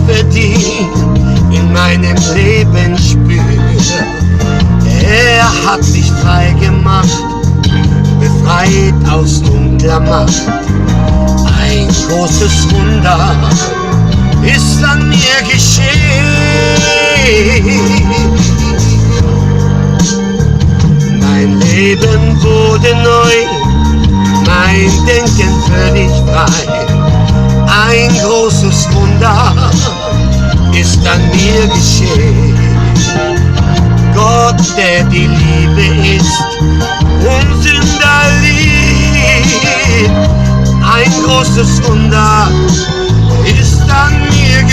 Liebe, die in meinem Leben spürt. Er hat mich frei gemacht, befreit aus dunkler Macht. Ein großes Wunder ist an mir geschehen. Mein Leben wurde neu, mein Denken völlig frei. Ein großes Wunder ist an mir geschehen. Gott, der die Liebe ist und Sünder liebt. Ein großes Wunder ist an mir